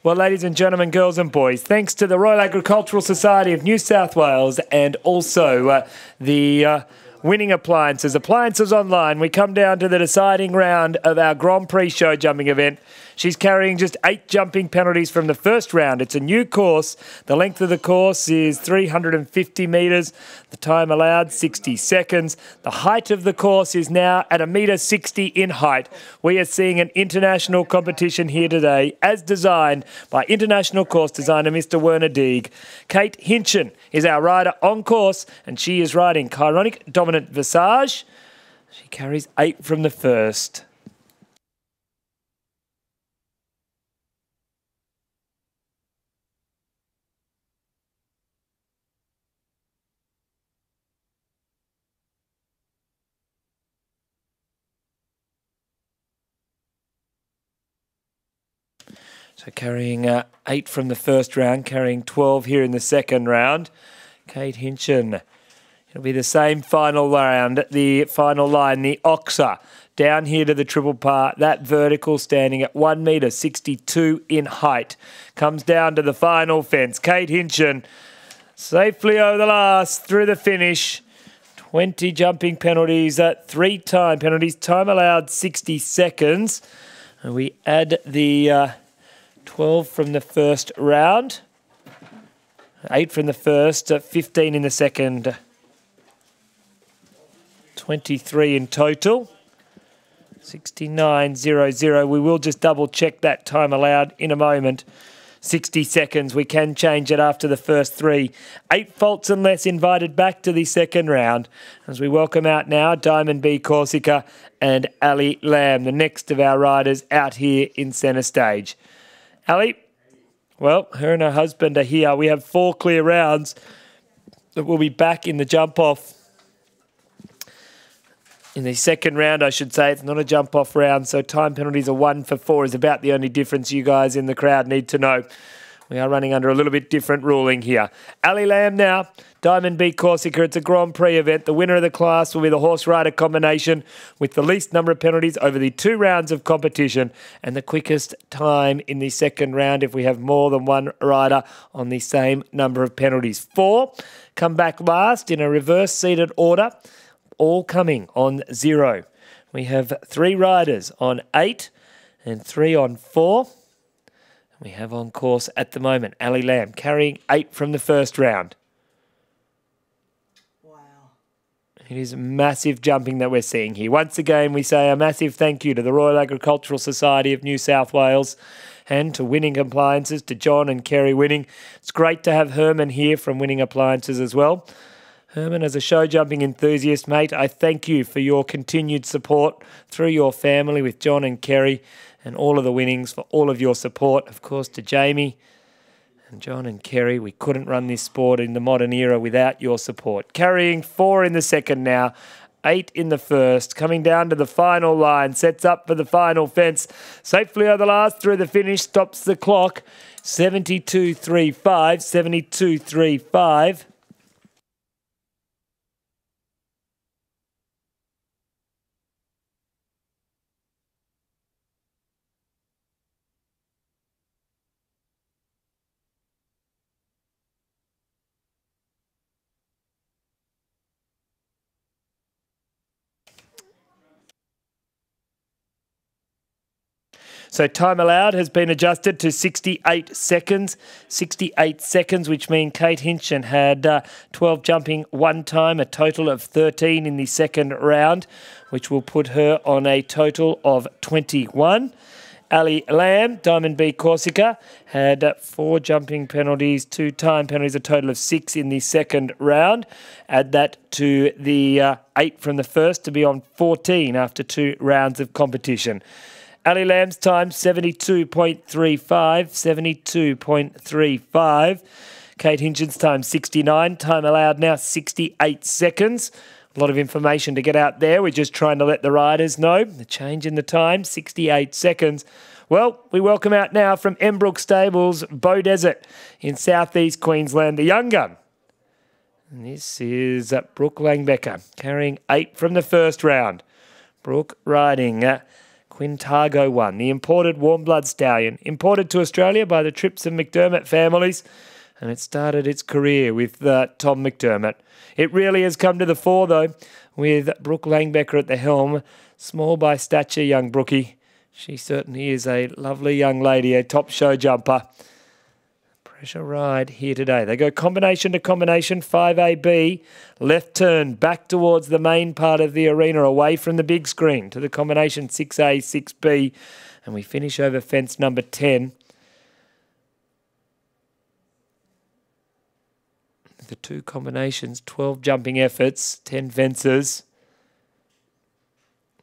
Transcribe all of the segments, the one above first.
Well, ladies and gentlemen, girls and boys, thanks to the Royal Agricultural Society of New South Wales and also the Winning Appliances. Appliances Online, we come down to the deciding round of our Grand Prix show jumping event. She's carrying just 8 jumping penalties from the first round. It's a new course. The length of the course is 350 metres. The time allowed, 60 seconds. The height of the course is now at 1.60 metre in height. We are seeing an international competition here today, as designed by international course designer Mr. Werner Deeg. Kate HINSCHEN is our rider on course, and she is riding CHIRONIC Dominant VISAGE. She carries 8 from the first. So carrying 8 from the first round, carrying 12 here in the second round. Kate HINSCHEN. It'll be the same final round, the final line, the Oxa. Down here to the triple par, that vertical standing at 1.62 metre in height. Comes down to the final fence. Kate HINSCHEN safely over the last, through the finish. 20 jumping penalties, 3 time penalties. Time allowed 60 seconds. And we add the 12 from the first round. 8 from the first, 15 in the second. 23 in total. 69.00. We will just double check that time allowed in a moment. 60 seconds. We can change it after the first 3. 8 faults and less invited back to the second round. As we welcome out now Diamond B Corsica and Ali Lamb, the next of our riders out here in centre stage. Ali, well, her and her husband are here. We have 4 clear rounds that will be back in the jump-off. In the second round, I should say. It's not a jump-off round, so time penalties are 1 for 4 is about the only difference you guys in the crowd need to know. We are running under a little bit different ruling here. Ali Lamb now, Diamond B Corsica. It's a Grand Prix event. The winner of the class will be the horse-rider combination with the least number of penalties over the 2 rounds of competition and the quickest time in the second round if we have more than one rider on the same number of penalties. 4 come back last in a reverse-seated order, all coming on 0. We have 3 riders on 8 and 3 on 4. We have on course at the moment Ali Lamb carrying 8 from the first round. Wow. It is massive jumping that we're seeing here. Once again, we say a massive thank you to the Royal Agricultural Society of New South Wales and to Winning Appliances, to John and Kerry Winning. It's great to have Herman here from Winning Appliances as well. Herman, as a show jumping enthusiast, mate, I thank you for your continued support through your family with John and Kerry and all of the Winnings, for all of your support. Of course, to Jamie and John and Kerry, we couldn't run this sport in the modern era without your support. Carrying 4 in the second now, 8 in the first, coming down to the final line, sets up for the final fence. Safely over the last, through the finish, stops the clock. 72.35, 72.35. So time allowed has been adjusted to 68 seconds. 68 seconds, which means Kate HINSCHEN had 12 jumping one time, a total of 13 in the second round, which will put her on a total of 21. Ali Lamb, Diamond B Corsica, had 4 jumping penalties, 2 time penalties, a total of 6 in the second round. Add that to the 8 from the first to be on 14 after 2 rounds of competition. Ali Lamb's time, 72.35, 72.35. Kate HINSCHEN's time, 69. Time allowed now, 68 seconds. A lot of information to get out there. We're just trying to let the riders know the change in the time, 68 seconds. Well, we welcome out now from Mbrook Stables, Bow Desert in southeast Queensland, the young gun. And this is Brooke LANGBECKER, carrying 8 from the first round. Brooke riding QUINTAGO won, the imported warm blood stallion, imported to Australia by the Trips and McDermott families, and it started its career with Tom McDermott. It really has come to the fore, though, with Brooke Langbecker at the helm. Small by stature, young Brookie. She certainly is a lovely young lady, a top show jumper. Pressure ride here today. They go combination to combination, 5AB, left turn back towards the main part of the arena, away from the big screen, to the combination 6A, 6B, and we finish over fence number 10. The two combinations, 12 jumping efforts, 10 fences,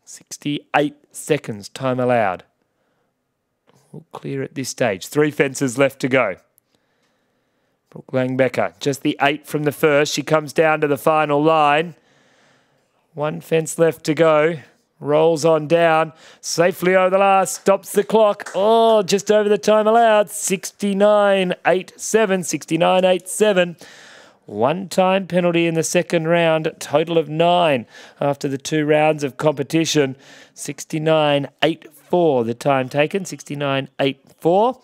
68 seconds time allowed. All clear at this stage. 3 fences left to go. Brooke Langbecker, just the 8 from the first. She comes down to the final line. 1 fence left to go. Rolls on down. Safely over the last. Stops the clock. Oh, just over the time allowed. 69.87. 69.87. 1 time penalty in the second round, a total of 9 after the 2 rounds of competition. 69.84 the time taken, 69.84,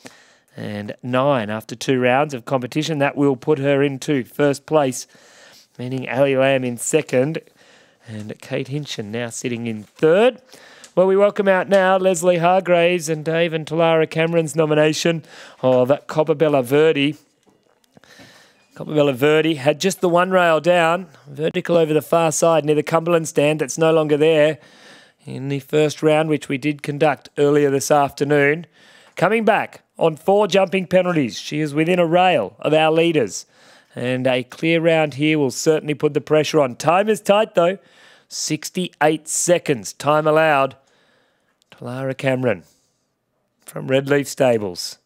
and 9 after 2 rounds of competition. That will put her into first place, meaning Ali Lamb in second, and Kate HINSCHEN now sitting in third. Well, we welcome out now Leslie Hargraves and Dave and Tallara Cameron's nomination of COPABELLA VERDI. COPABELLA VERDI had just the 1 rail down, vertical over the far side near the Cumberland stand. That's no longer there in the first round, which we did conduct earlier this afternoon. Coming back on 4 jumping penalties. She is within a rail of our leaders. And a clear round here will certainly put the pressure on. Time is tight, though. 68 seconds, time allowed. Tallara Cameron from Redleaf Stables.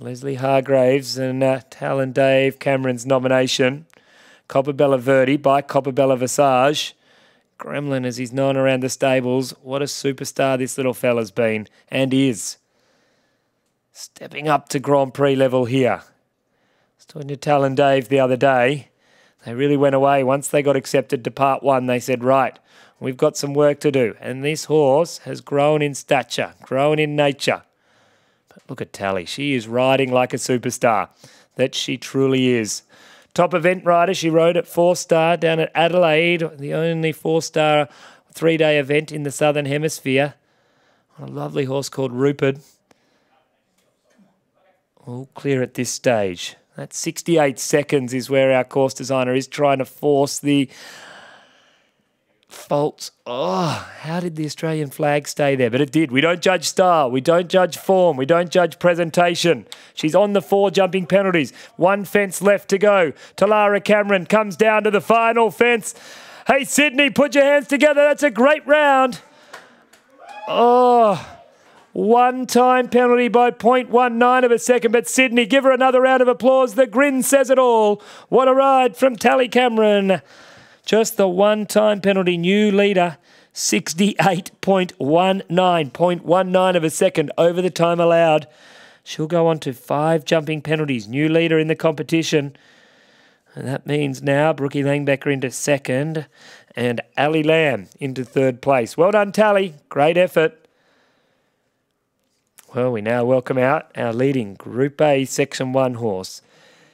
Leslie Hargraves and Tal and Dave Cameron's nomination. COPABELLA VERDI by COPABELLA VISAGE. Gremlin as he's known around the stables. What a superstar this little fella's been and is. Stepping up to Grand Prix level here. I was talking to Tal and Dave the other day. They really went away. Once they got accepted to Part 1, they said, right, we've got some work to do. And this horse has grown in stature, grown in nature. Look at Tally. She is riding like a superstar. That she truly is. Top event rider. She rode at 4-star down at Adelaide, the only 4-star 3-day event in the Southern Hemisphere. A lovely horse called Rupert. All clear at this stage. That 68 seconds is where our course designer is trying to force the faults. Oh, how did the Australian flag stay there? But it did. We don't judge style. We don't judge form. We don't judge presentation. She's on the 4 jumping penalties. 1 fence left to go. Tallara Cameron comes down to the final fence. Hey, Sydney, put your hands together. That's a great round. Oh, 1 time penalty by 0.19 of a second. But Sydney, give her another round of applause. The grin says it all. What a ride from Tally Cameron. Just the 1 time penalty, new leader, 68.19, 0.19 of a second over the time allowed. She'll go on to 5 jumping penalties, new leader in the competition. And that means now Brookie Langbecker into second and Ali Lamb into third place. Well done, Tally. Great effort. Well, we now welcome out our leading Group A Section 1 horse.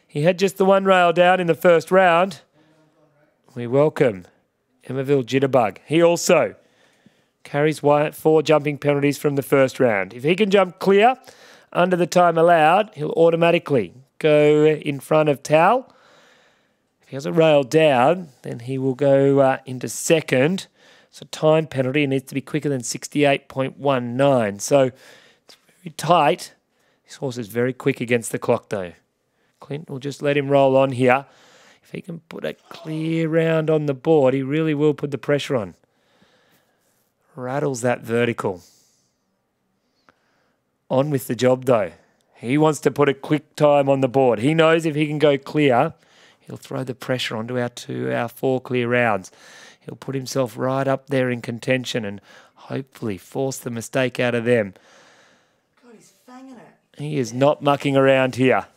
He had just the 1 rail down in the first round. We welcome EMMAVILLE Jitterbug. He also carries 4 jumping penalties from the first round. If he can jump clear under the time allowed, he'll automatically go in front of Tal. If he has a rail down, then he will go into second. So time penalty, it needs to be quicker than 68.19. So it's very tight. This horse is very quick against the clock, though. Clint will just let him roll on here. If he can put a clear round on the board, he really will put the pressure on. Rattles that vertical. On with the job, though. He wants to put a quick time on the board. He knows if he can go clear, he'll throw the pressure onto our 4 clear rounds. He'll put himself right up there in contention and hopefully force the mistake out of them. God, he's fanging it. He is not mucking around here.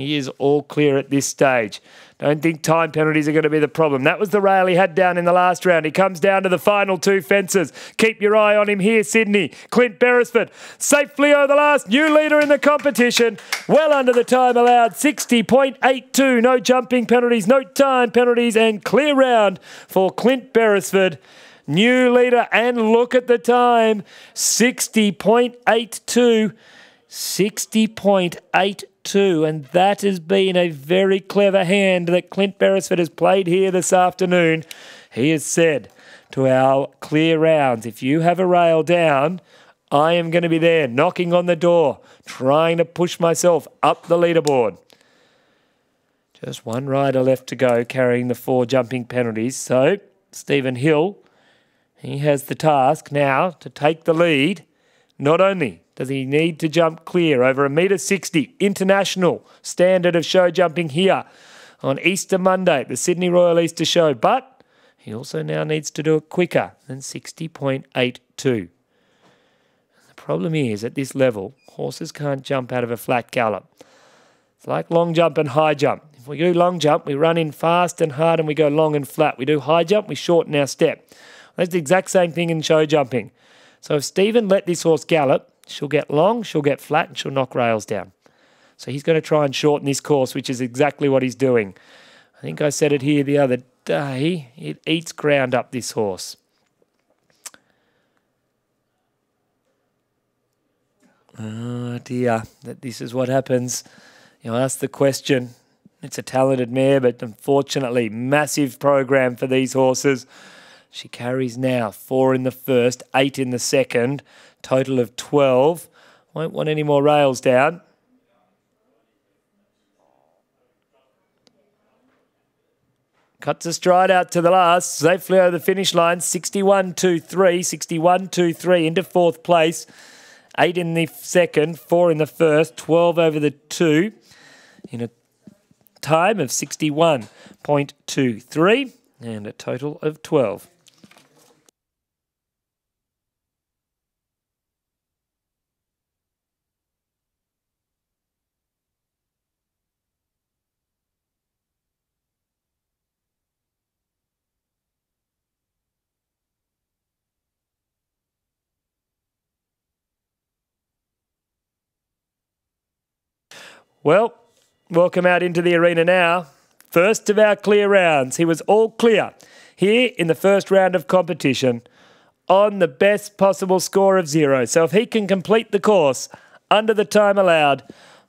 He is all clear at this stage. Don't think time penalties are going to be the problem. That was the rail he had down in the last round. He comes down to the final two fences. Keep your eye on him here, Sydney. Clint Beresford safely over the last. New leader in the competition. Well under the time allowed. 60.82. No jumping penalties, no time penalties, and clear round for Clint Beresford. New leader, and look at the time. 60.82. 60.82, and that has been a very clever hand that Clint Beresford has played here this afternoon. He has said to our clear rounds, if you have a rail down, I am going to be there knocking on the door, trying to push myself up the leaderboard. Just one rider left to go, carrying the 4 jumping penalties. So Stephen Hill, he has the task now to take the lead. Not only does he need to jump clear over $1.60 m, international standard of show jumping here on Easter Monday, the Sydney Royal Easter Show, but he also now needs to do it quicker than 60.82. The problem is, at this level, horses can't jump out of a flat gallop. It's like long jump and high jump. If we do long jump, we run in fast and hard and we go long and flat. We do high jump, we shorten our step. That's the exact same thing in show jumping. So if Stephen let this horse gallop, she'll get long, she'll get flat, and she'll knock rails down. So he's going to try and shorten this course, which is exactly what he's doing. I think I said it here the other day. It eats ground up, this horse. Oh dear, that this is what happens. You ask the question. It's a talented mare, but unfortunately, massive program for these horses. She carries now 4 in the first, 8 in the second, total of 12. Won't want any more rails down. Cuts a stride out to the last, safely over the finish line, 61.23, 61.23 into 4th place. 8 in the second, 4 in the first, 12 over the 2 in a time of 61.23 and a total of 12. Well, welcome out into the arena now. First of our clear rounds. He was all clear here in the first round of competition on the best possible score of 0. So if he can complete the course under the time allowed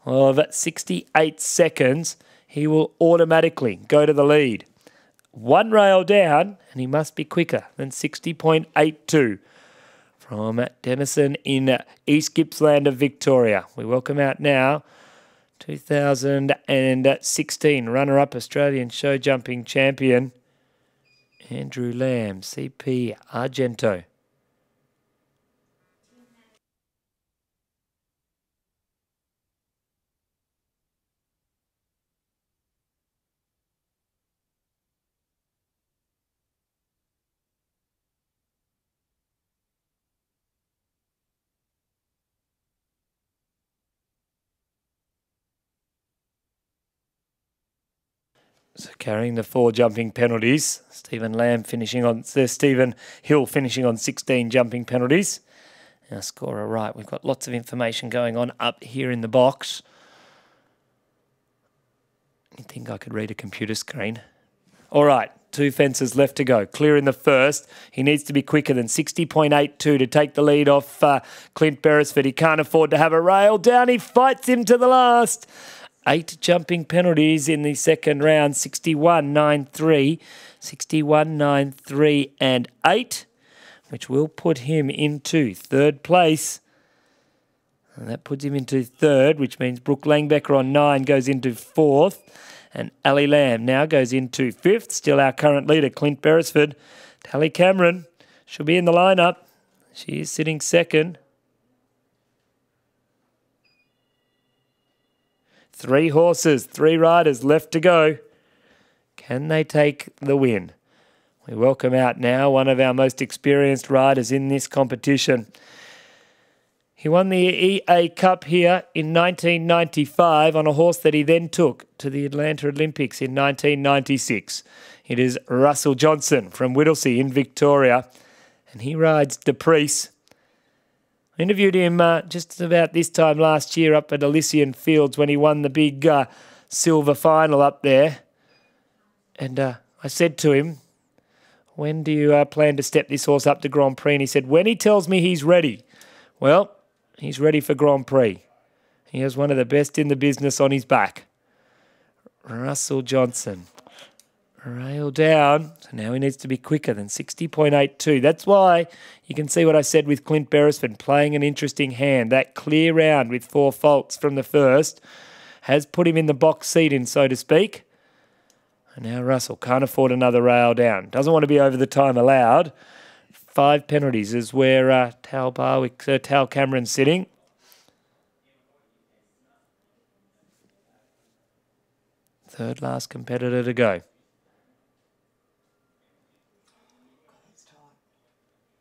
of 68 seconds, he will automatically go to the lead. 1 rail down, and he must be quicker than 60.82 from Denison in East Gippsland of Victoria. We welcome out now 2016 runner-up Australian show jumping champion Andrew Lamb, CP Argento. So carrying the 4 jumping penalties, Stephen Hill finishing on 16 jumping penalties. Our scorer right. We've got lots of information going on up here in the box. You think I could read a computer screen? All right, 2 fences left to go. Clear in the first. He needs to be quicker than 60.82 to take the lead off Clint Beresford. He can't afford to have a rail down. He fights him to the last. 8 jumping penalties in the second round, 61.93, 61.93 and 8, which will put him into 3rd place. And that puts him into 3rd, which means Brooke LANGBECKER on 9 goes into 4th. And Ali Lamb now goes into 5th. Still our current leader, Clint Beresford. Tally Cameron should be in the lineup. She is sitting 2nd. 3 horses, 3 riders left to go. Can they take the win? We welcome out now one of our most experienced riders in this competition. He won the EA Cup here in 1995 on a horse that he then took to the Atlanta Olympics in 1996. It is Russell Johnson from Whittlesea in Victoria, and he rides DAPRICE. I interviewed him just about this time last year up at Elysian Fields when he won the big silver final up there. And I said to him, when do you plan to step this horse up to Grand Prix? And he said, when he tells me he's ready. Well, he's ready for Grand Prix. He has one of the best in the business on his back. Russell Johnson. Rail down. So now he needs to be quicker than 60.82. That's why you can see what I said with Clint Beresford playing an interesting hand. That clear round with 4 faults from the first has put him in the box seat in, so to speak. And now Russell can't afford another rail down. Doesn't want to be over the time allowed. 5 penalties is where Tal Cameron's sitting. Third last competitor to go.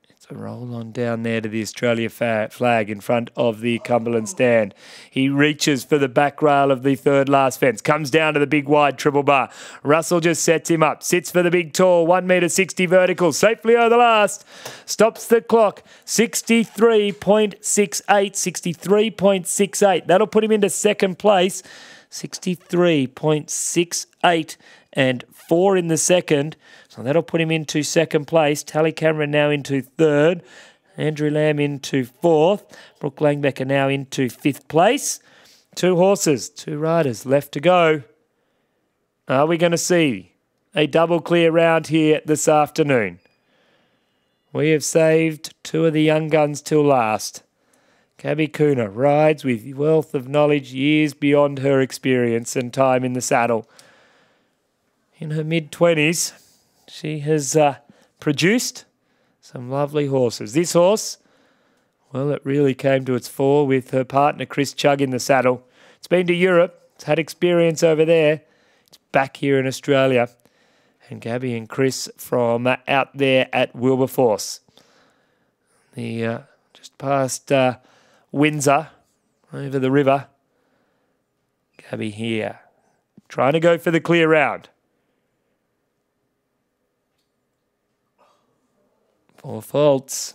It's a roll on down there to the Australia flag in front of the Cumberland stand. He reaches for the back rail of the third last fence. Comes down to the big wide triple bar. Russell just sets him up. Sits for the big tall 1 metre 60 vertical. Safely over the last. Stops the clock. 63.68. 63.68. That'll put him into second place. 63.68 and 4 in the second. So that'll put him into second place. Tally Cameron now into third. Andrew Lamb into fourth. Brooke Langbecker now into fifth place. 2 horses, 2 riders left to go. Are we going to see a double clear round here this afternoon? We have saved 2 of the young guns till last. Gabby Cooner rides with wealth of knowledge years beyond her experience and time in the saddle. In her mid-20s, she has produced some lovely horses. This horse, well, it really came to its fore with her partner Chris Chugg in the saddle. It's been to Europe. It's had experience over there. It's back here in Australia. And Gabby and Chris from out there at Wilberforce. Just past Windsor, over the river. Gabby here, trying to go for the clear round. 4 faults.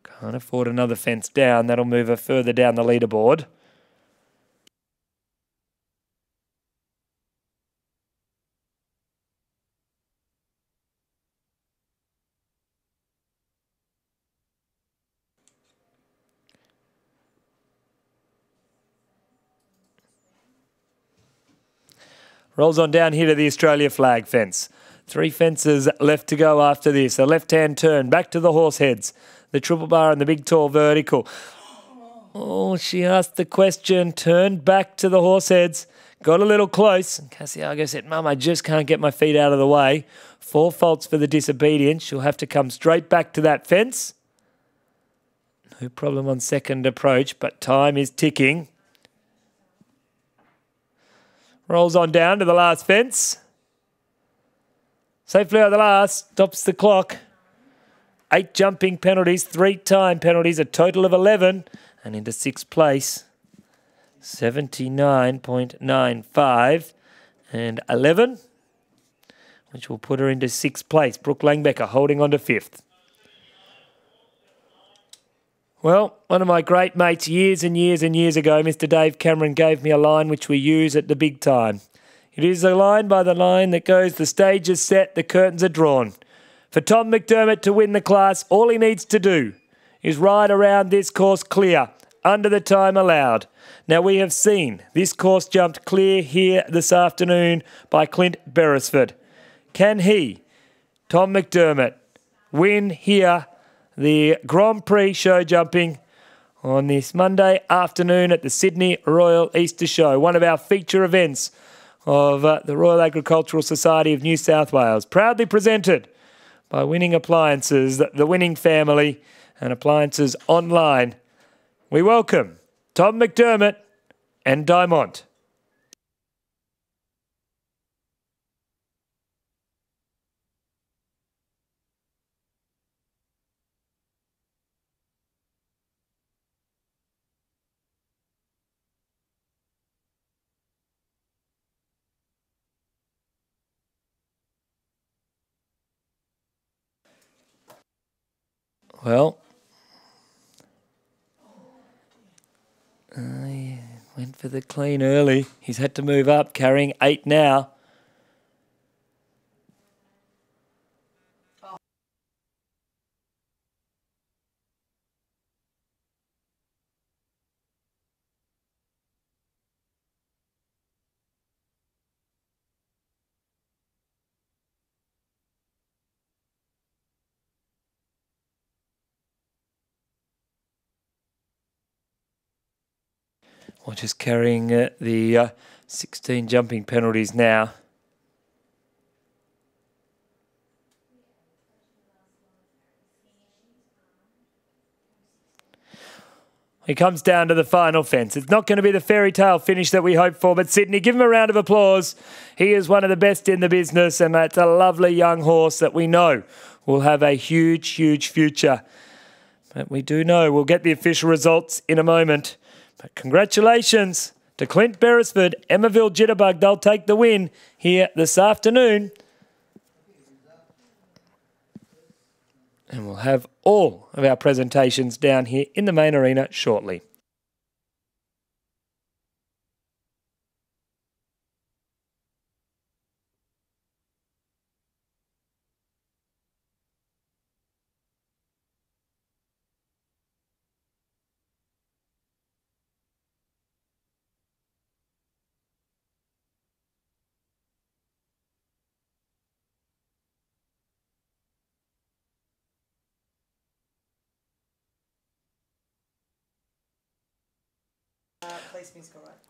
Can't afford another fence down. That'll move her further down the leaderboard. Rolls on down here to the Australia flag fence. 3 fences left to go after this. A left-hand turn back to the horse heads. The triple bar and the big tall vertical. Oh, she asked the question. Turned back to the horse heads. Got a little close. And Casiago said, Mum, I just can't get my feet out of the way. 4 faults for the disobedience. She'll have to come straight back to that fence. No problem on second approach, but time is ticking. Rolls on down to the last fence. Safely over the last. Stops the clock. 8 jumping penalties, 3 time penalties, a total of 11. And into 6th place. 79.95 and 11. Which will put her into 6th place. Brooke Langbecker holding on to 5th. Well, one of my great mates years and years and years ago, Mr. Dave Cameron, gave me a line which we use at the big time. It is a line by the line that goes, the stage is set, the curtains are drawn. For Tom McDermott to win the class, all he needs to do is ride around this course clear, under the time allowed. Now, we have seen this course jumped clear here this afternoon by Clint Beresford. Can he, Tom McDermott, win here the Grand Prix show jumping on this Monday afternoon at the Sydney Royal Easter Show, one of our feature events of the Royal Agricultural Society of New South Wales, proudly presented by Winning Appliances, the Winning family, and Appliances Online. We welcome Tom McDermott and DIAMONT. Well, he went for the clean early. He's had to move up, carrying 8 now. We're just carrying the 16 jumping penalties now. He comes down to the final fence. It's not going to be the fairy tale finish that we hope for, but Sydney, give him a round of applause. He is one of the best in the business, and that's a lovely young horse that we know will have a huge, huge future. But we do know we'll get the official results in a moment. But congratulations to Clint Beresford, Emmaville Jitterbug. They'll take the win here this afternoon. And we'll have all of our presentations down here in the main arena shortly.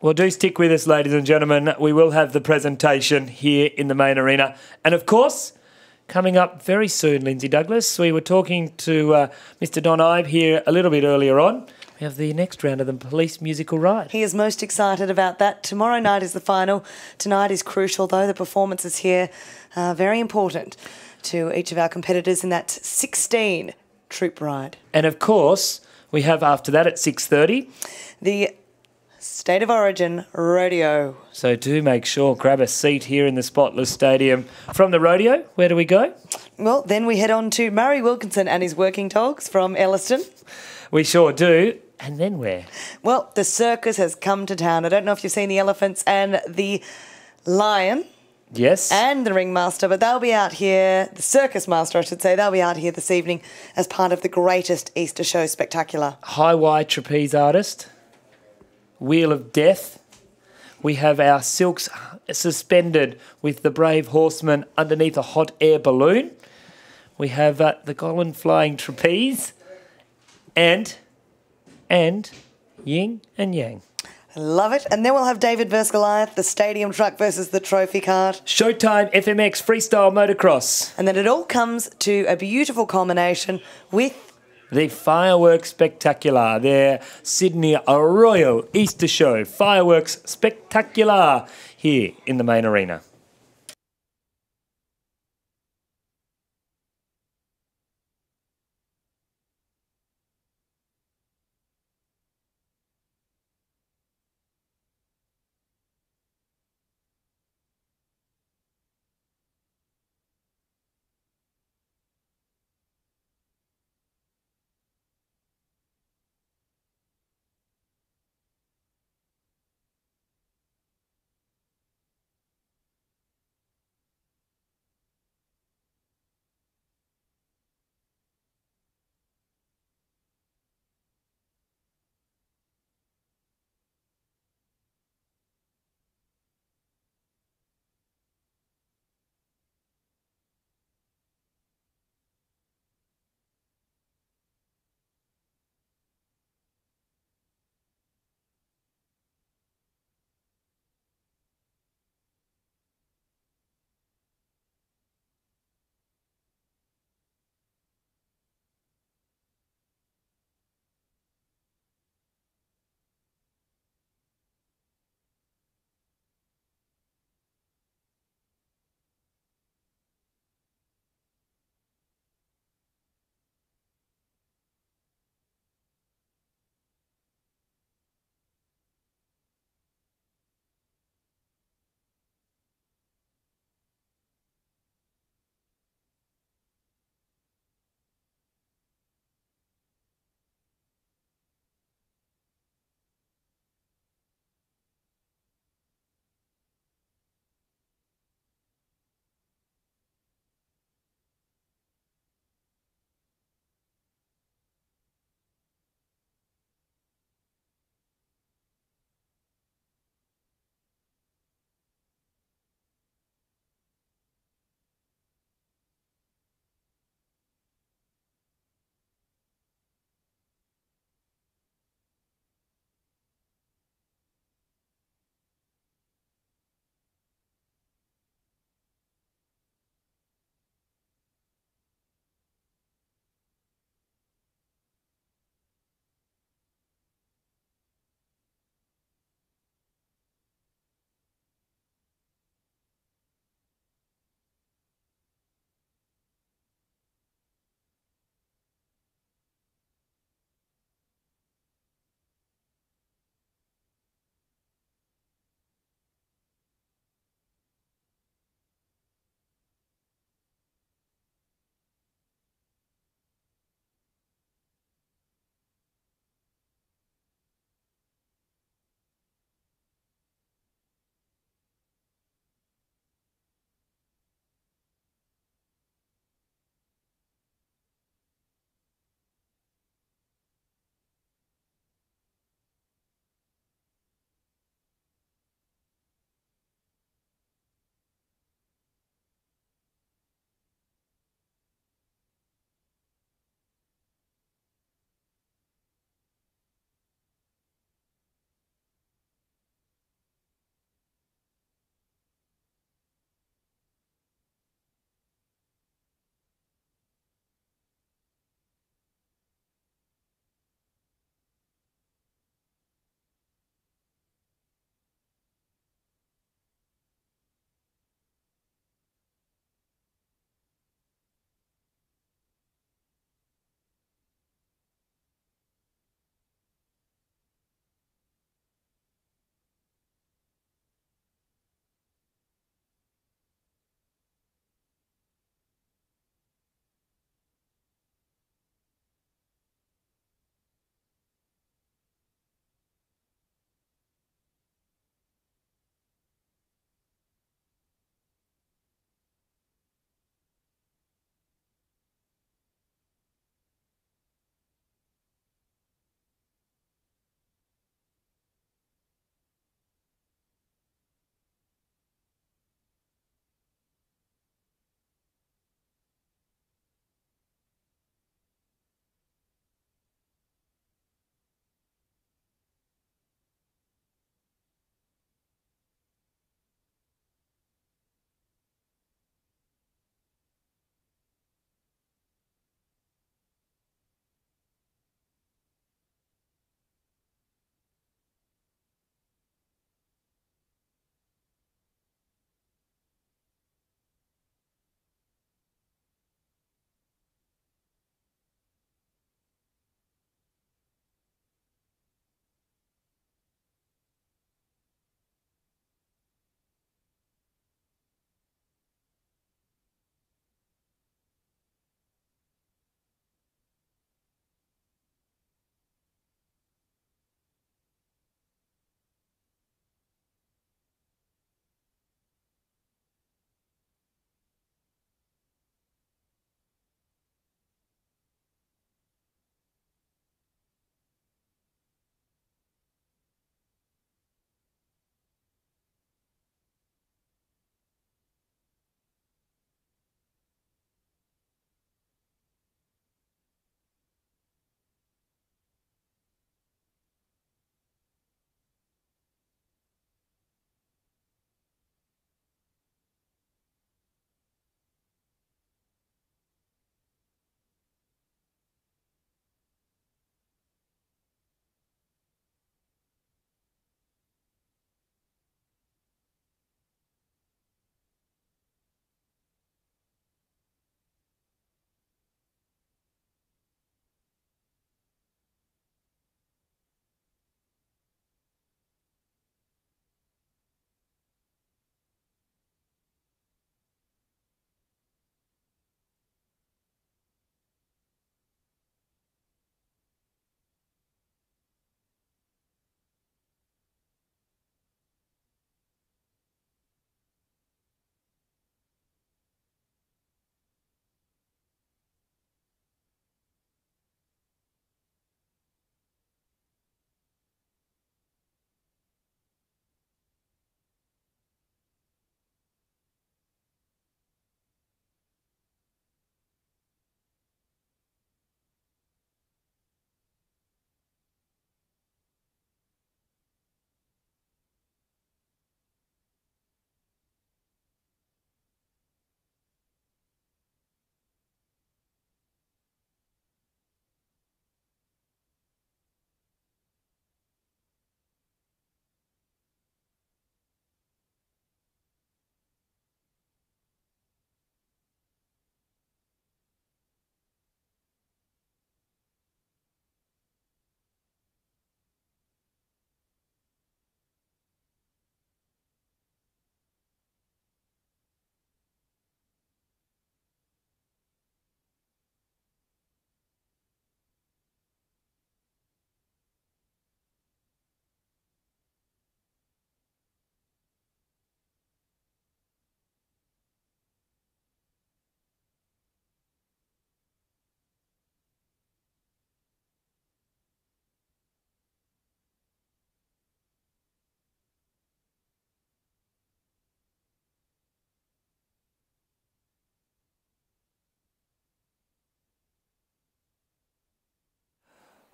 Well, do stick with us, ladies and gentlemen. We will have the presentation here in the main arena. And of course, coming up very soon, Lindsay Douglas, we were talking to Mr. Don Ive here a little bit earlier on. We have the next round of the police musical ride. He is most excited about that. Tomorrow night is the final. Tonight is crucial, though. The performances here are very important to each of our competitors in that 16 troop ride. And of course, we have after that at 6:30 the State of Origin Rodeo. So do make sure, grab a seat here in the Spotless Stadium. From the rodeo, where do we go? Well, then we head on to Murray Wilkinson and his working dogs from Elliston. We sure do. And then where? Well, the circus has come to town. I don't know if you've seen the elephants and the lion. Yes. And the ringmaster, but they'll be out here, the circus master, I should say, they'll be out here this evening as part of the greatest Easter show spectacular. High Y trapeze artist. Wheel of Death. We have our silks suspended with the brave horseman underneath a hot air balloon. We have the Golan flying trapeze and yin and yang. I love it. And then we'll have David versus Goliath, the stadium truck versus the trophy cart. Showtime FMX freestyle motocross. And then it all comes to a beautiful culmination with the Fireworks Spectacular, their Sydney Arroyo Easter Show Fireworks Spectacular here in the main arena.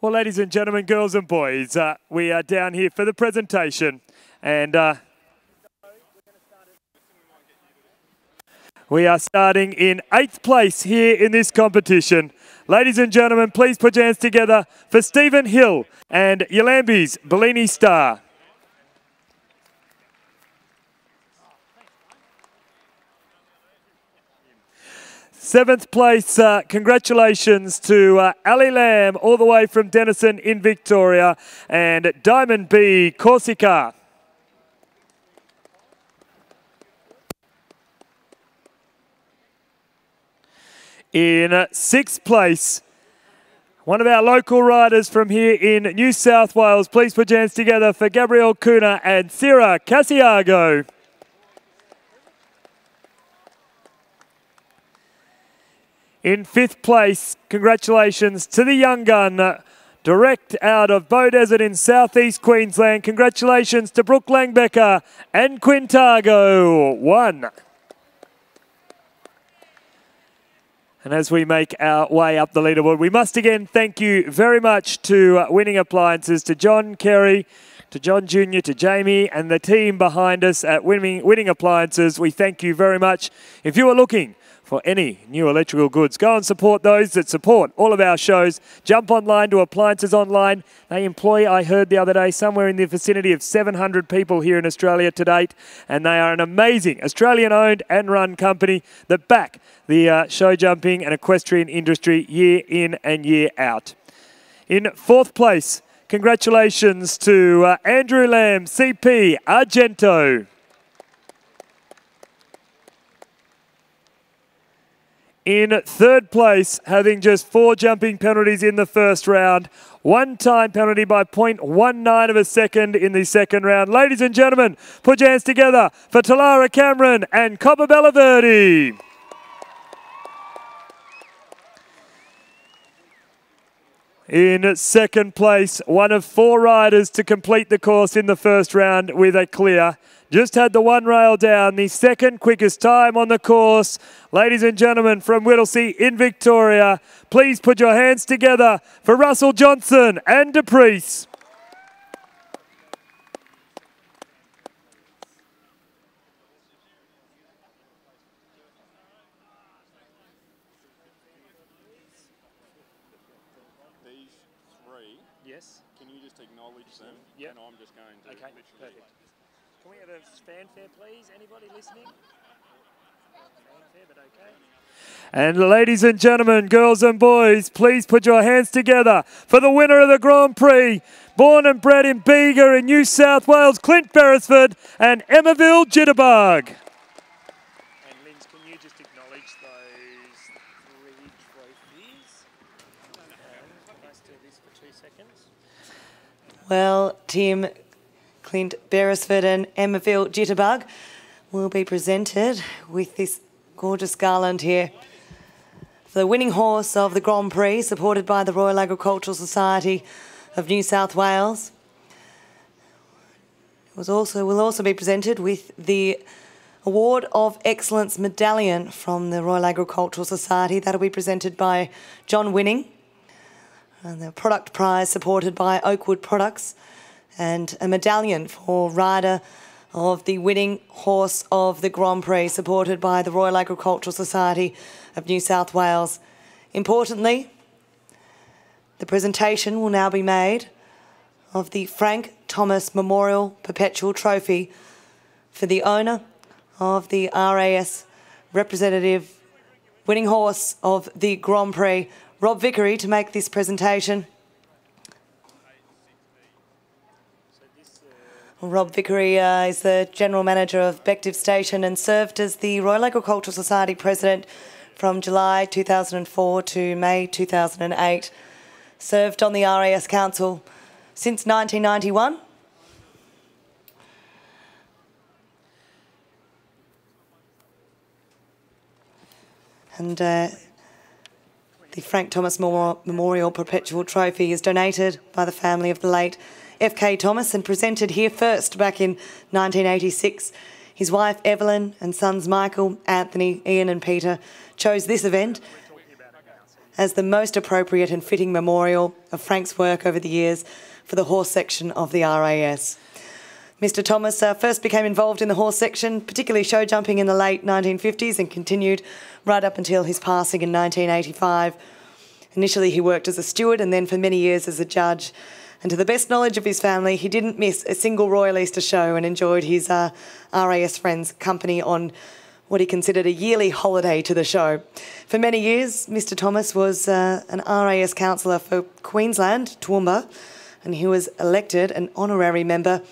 Well, ladies and gentlemen, girls and boys, we are down here for the presentation, and we are starting in 8th place here in this competition. Ladies and gentlemen, please put your hands together for Stephen Hill and YALAMBI'S Bellini Star. Seventh place, congratulations to Ali Lamb, all the way from Denison in Victoria, and Diamond B, Corsica. In 6th place, one of our local riders from here in New South Wales. Please put your hands together for Gabrielle Kuna and Sierra Casiago. In 5th place, congratulations to the young gun, direct out of Beaudesert in southeast Queensland. Congratulations to Brooke LANGBECKER and QUINTAGO, 1. And as we make our way up the leaderboard, we must again thank you very much to Winning Appliances, to John, Kerry, to John Jr., to Jamie, and the team behind us at Winning Appliances. We thank you very much. If you are looking for any new electrical goods, go and support those that support all of our shows. Jump online to Appliances Online. They employ, I heard the other day, somewhere in the vicinity of 700 people here in Australia to date, and they are an amazing Australian-owned and run company that back the show jumping and equestrian industry year in and year out. In 4th place, congratulations to Andrew Lamb, CP, Argento. In 3rd place, having just 4 jumping penalties in the first round, 1 time penalty by 0.19 of a second in the second round. Ladies and gentlemen, put your hands together for TALLARA Cameron and COPABELLA VERDI. In 2nd place, one of 4 riders to complete the course in the first round with a clear. Just had the 1 rail down, the 2nd quickest time on the course. Ladies and gentlemen from Whittlesea in Victoria, please put your hands together for Russell Johnson and DAPRICE. These 3, Yes. can you just acknowledge them? Yep. And I'm just going to Okay, literally... perfect. Can we have a fanfare, please? Anybody listening? Fanfare, but okay. And ladies and gentlemen, girls and boys, please put your hands together for the winner of the Grand Prix, born and bred in Bega in New South Wales, CLINT BERESFORD and EMMAVILLE JITTERBUG. And Linz, can you just acknowledge those 3 trophies? And let's do this for 2 seconds. Well, Tim, CLINT BERESFORD and EMMAVILLE JITTERBUG will be presented with this gorgeous garland here. The winning horse of the Grand Prix, supported by the Royal Agricultural Society of New South Wales, will also be presented with the Award of Excellence Medallion from the Royal Agricultural Society. That'll be presented by John Winning. And the product prize supported by Oakwood Products, and a medallion for rider of the winning horse of the Grand Prix, supported by the Royal Agricultural Society of New South Wales. Importantly, the presentation will now be made of the Frank Thomas Memorial Perpetual Trophy for the owner of the RAS representative winning horse of the Grand Prix, Rob Vickery, to make this presentation. Rob Vickery is the General Manager of Bective Station and served as the Royal Agricultural Society President from July 2004 to May 2008. Served on the RAS Council since 1991. And the Frank Thomas Memorial Perpetual Trophy is donated by the family of the late F.K. Thomas and presented here first back in 1986. His wife Evelyn and sons Michael, Anthony, Ian and Peter chose this event as the most appropriate and fitting memorial of Frank's work over the years for the horse section of the RAS. Mr Thomas first became involved in the horse section, particularly show jumping in the late 1950s, and continued right up until his passing in 1985. Initially he worked as a steward and then for many years as a judge. And to the best knowledge of his family, he didn't miss a single Royal Easter show and enjoyed his RAS friends' company on what he considered a yearly holiday to the show. For many years, Mr Thomas was an RAS councillor for Queensland, Toowoomba, and he was elected an honorary member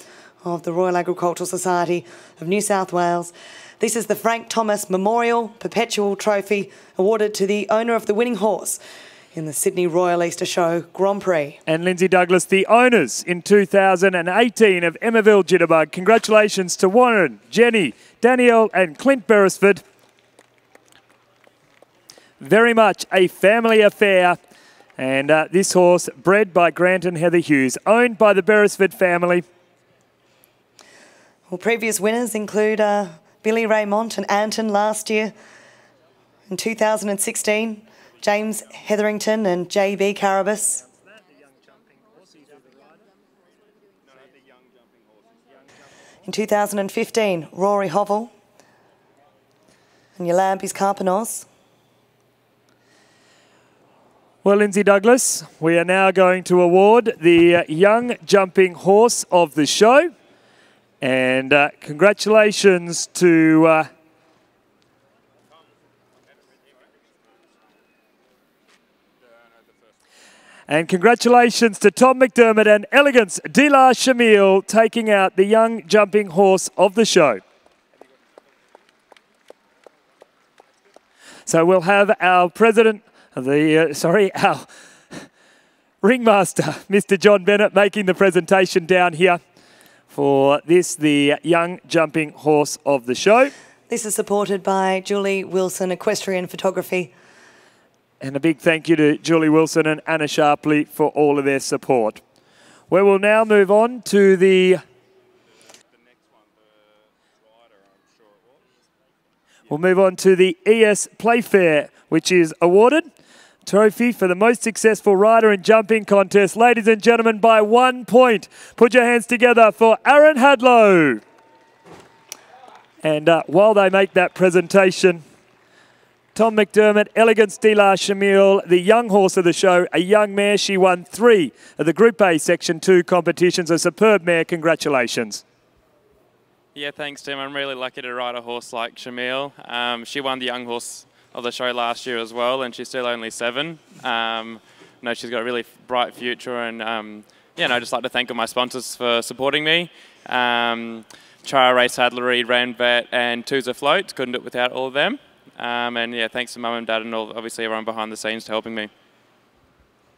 of the Royal Agricultural Society of New South Wales. This is the Frank Thomas Memorial Perpetual Trophy awarded to the owner of the winning horse in the Sydney Royal Easter Show Grand Prix. And Lindsay Douglas, the owners in 2018 of Emmaville Jitterbug. Congratulations to Warren, Jenny, Danielle and Clint Beresford. Very much a family affair. And this horse, bred by Grant and Heather Hughes, owned by the Beresford family. Well, previous winners include Billy Raymond and Anton last year. In 2016, James Hetherington and JB Carabas. In 2015, Rory Hovell and YALAMBI'S Carpanos. Well, Lindsay Douglas, we are now going to award the young jumping horse of the show. And congratulations to Tom McDermott and Elegance de la Chamille taking out the young jumping horse of the show. So we'll have our president of the, our ringmaster, Mr. John Bennett, making the presentation down here for this, the young jumping horse of the show. This is supported by Julie Wilson Equestrian Photography. And a big thank you to Julie Wilson and Anna Sharpley for all of their support. We will now move on to the... We'll move on to the ES Playfair, which is awarded trophy for the most successful rider in jumping contest. Ladies and gentlemen, by 1 point. Put your hands together for Aaron Hadlow. And while they make that presentation, Tom McDermott, Elegance de la Chamille, the young horse of the show, a young mare. She won 3 of the Group A Section 2 competitions. A superb mare. Congratulations. Yeah, thanks, Tim. I'm really lucky to ride a horse like Chamille. She won the young horse of the show last year as well, and she's still only 7. No, she's got a really bright future, and yeah, I'd just like to thank all my sponsors for supporting me. Chara Race Saddlery, Randvet, and Tooza Floats. Couldn't do it without all of them. And yeah, thanks to Mum and Dad and obviously everyone behind the scenes for helping me.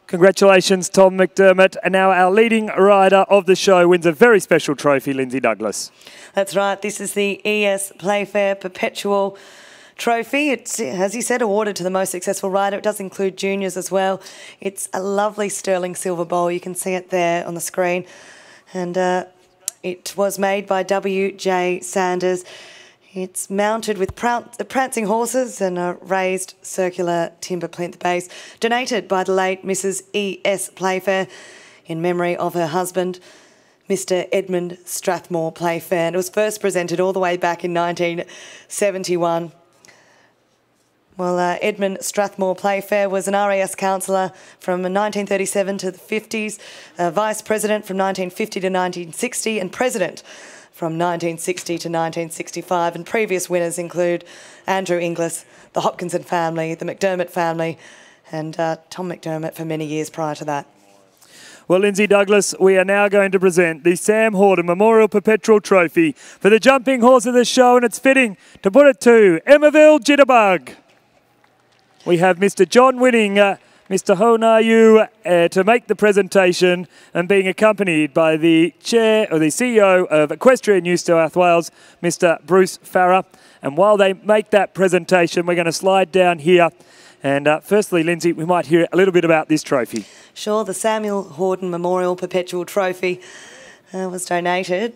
Congratulations, Tom McDermott. And now our leading rider of the show wins a very special trophy, Lindsay Douglas. That's right. This is the ES Playfair Perpetual Trophy. It's, as he said, awarded to the most successful rider. It does include juniors as well. It's a lovely sterling silver bowl. You can see it there on the screen. And it was made by W.J. Sanders. It's mounted with prancing horses and a raised circular timber plinth base, donated by the late Mrs. E.S. Playfair in memory of her husband, Mr. Edmund Strathmore Playfair. And it was first presented all the way back in 1971. Well, Edmund Strathmore Playfair was an RAS councillor from 1937 to the 50s, vice president from 1950 to 1960, and president from 1960 to 1965. And previous winners include Andrew Inglis, the Hopkinson family, the McDermott family, and Tom McDermott for many years prior to that. Well, Lindsay Douglas, we are now going to present the Sam Horton Memorial Perpetual Trophy for the jumping horse of the show, and it's fitting to put it to Emmaville Jitterbug. We have Mr. John Winning, Mr. Honayu to make the presentation, and being accompanied by the Chair or the CEO of Equestrian New South Wales, Mr. Bruce Farrer. And while they make that presentation, we're going to slide down here. And firstly, Lindsay, we might hear a little bit about this trophy. Sure, the Samuel Horton Memorial Perpetual Trophy was donated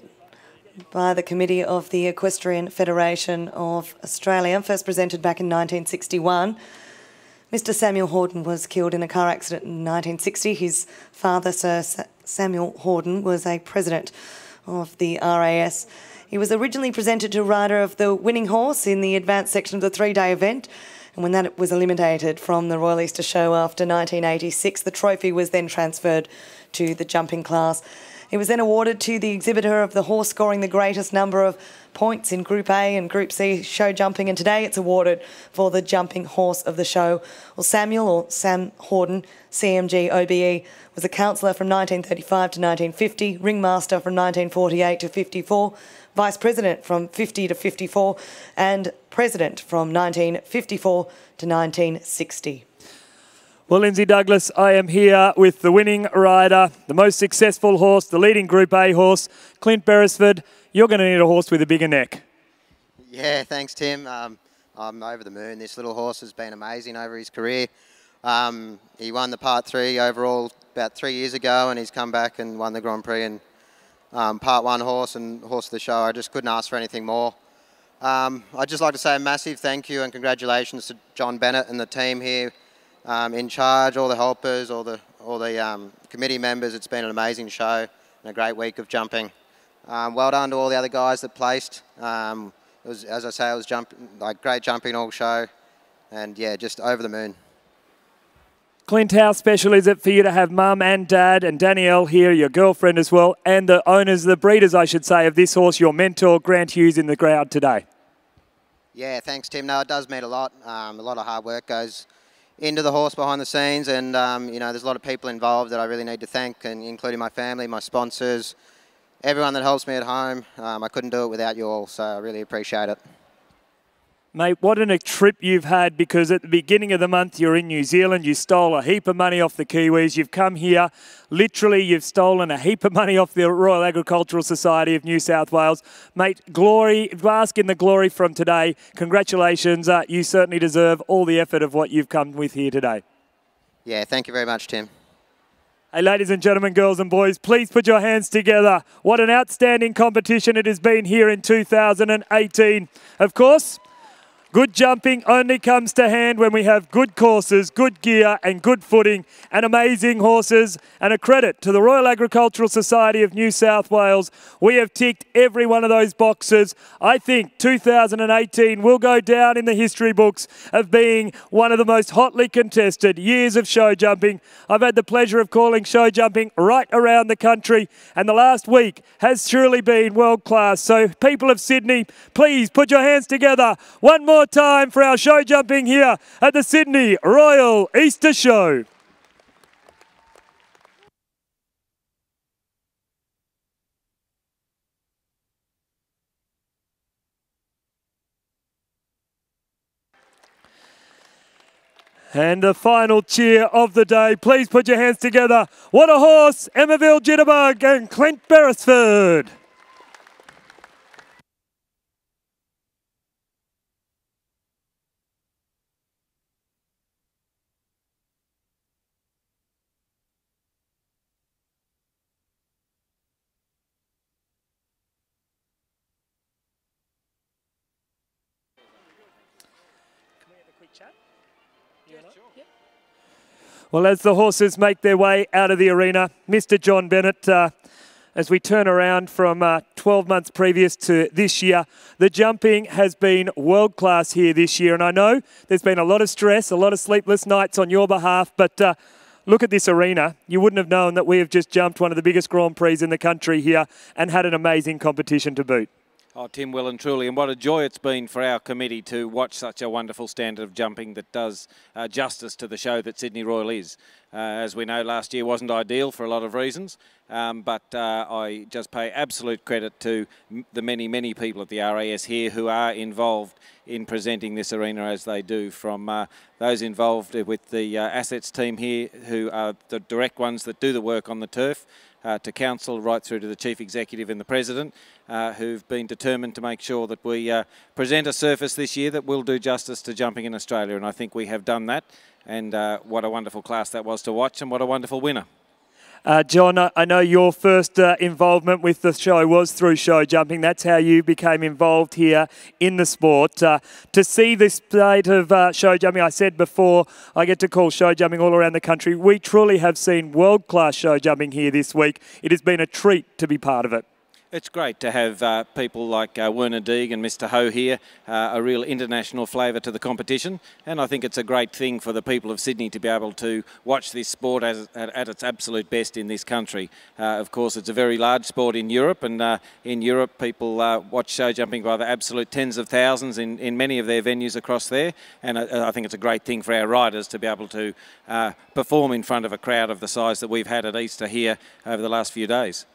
by the Committee of the Equestrian Federation of Australia, first presented back in 1961. Mr. Samuel Horden was killed in a car accident in 1960. His father, Sir Samuel Horden, was a president of the RAS. He was originally presented to a rider of the winning horse in the advanced section of the three-day event, and when that was eliminated from the Royal Easter Show after 1986, the trophy was then transferred to the jumping class. It was then awarded to the exhibitor of the horse scoring the greatest number of points in Group A and Group C show jumping, and today it's awarded for the jumping horse of the show. Well, Samuel, or Sam Horden, CMG OBE, was a councillor from 1935 to 1950, ringmaster from 1948 to 54, vice president from 50 to 54, and president from 1954 to 1960. Well, Lindsay Douglas, I am here with the winning rider, the most successful horse, the leading Group A horse, Clint Beresford. You're going to need a horse with a bigger neck. Yeah, thanks, Tim. I'm over the moon. This little horse has been amazing over his career. He won the Part 3 overall about 3 years ago, and he's come back and won the Grand Prix and Part 1 horse and horse of the show. I just couldn't ask for anything more. I'd just like to say a massive thank you and congratulations to John Bennett and the team here in charge, all the helpers, all the committee members. It's been an amazing show and a great week of jumping. Well done to all the other guys that placed. It was, as I say, it was great jumping all show, and yeah, just over the moon. Clint, how special is it for you to have Mum and Dad and Danielle here, your girlfriend as well, and the owners, the breeders, I should say, of this horse, your mentor, Grant Hughes, in the crowd today? Yeah, thanks, Tim. No, it does mean a lot. A lot of hard work goes into the horse behind the scenes, and you know, there's a lot of people involved that I really need to thank, and including my family, my sponsors, everyone that helps me at home. I couldn't do it without you all, so I really appreciate it. Mate, what a trip you've had, because at the beginning of the month you're in New Zealand, you stole a heap of money off the Kiwis, you've come here, literally you've stolen a heap of money off the Royal Agricultural Society of New South Wales. Mate, glory, bask in the glory from today. Congratulations, you certainly deserve all the effort of what you've come with here today. Yeah, thank you very much, Tim. Hey, ladies and gentlemen, girls and boys, please put your hands together. What an outstanding competition it has been here in 2018. Of course, good jumping only comes to hand when we have good courses, good gear and good footing and amazing horses. And a credit to the Royal Agricultural Society of New South Wales. We have ticked every one of those boxes. I think 2018 will go down in the history books of being one of the most hotly contested years of show jumping. I've had the pleasure of calling show jumping right around the country, and the last week has surely been world class. So people of Sydney, please put your hands together one more time for our show jumping here at the Sydney Royal Easter Show. And the final cheer of the day. Please put your hands together. What a horse, EMMAVILLE, JITTERBUG and Clint Beresford. Well, as the horses make their way out of the arena, Mr. John Bennett, as we turn around from 12 months previous to this year, the jumping has been world class here this year. And I know there's been a lot of stress, a lot of sleepless nights on your behalf, but look at this arena. You wouldn't have known that we have just jumped one of the biggest Grand Prix in the country here and had an amazing competition to boot. Oh, Tim, well and truly, and what a joy it's been for our committee to watch such a wonderful standard of jumping that does justice to the show that Sydney Royal is. As we know, last year wasn't ideal for a lot of reasons, but I just pay absolute credit to the many, many people at the RAS here who are involved in presenting this arena as they do, from those involved with the assets team here, who are the direct ones that do the work on the turf, to council, right through to the chief executive and the president, who've been determined to make sure that we present a surface this year that will do justice to jumping in Australia, and I think we have done that. And what a wonderful class that was to watch, and what a wonderful winner. John, I know your first involvement with the show was through show jumping. That's how you became involved here in the sport. To see this state of show jumping, I said before, I get to call show jumping all around the country. We truly have seen world-class show jumping here this week. It has been a treat to be part of it. It's great to have people like Werner Deeg and Mr. Ho here, a real international flavour to the competition, and I think it's a great thing for the people of Sydney to be able to watch this sport at its absolute best in this country. Of course, it's a very large sport in Europe, and in Europe people watch show jumping by the absolute tens of thousands in many of their venues across there, and I think it's a great thing for our riders to be able to perform in front of a crowd of the size that we've had at Easter here over the last few days.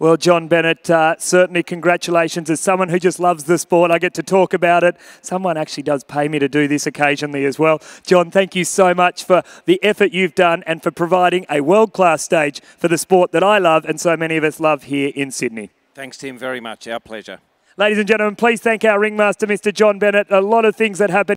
Well, John Bennett, certainly congratulations. As someone who just loves the sport, I get to talk about it. Someone actually does pay me to do this occasionally as well. John, thank you so much for the effort you've done and for providing a world-class stage for the sport that I love and so many of us love here in Sydney. Thanks, Tim, very much. Our pleasure. Ladies and gentlemen, please thank our ringmaster, Mr. John Bennett. A lot of things that happened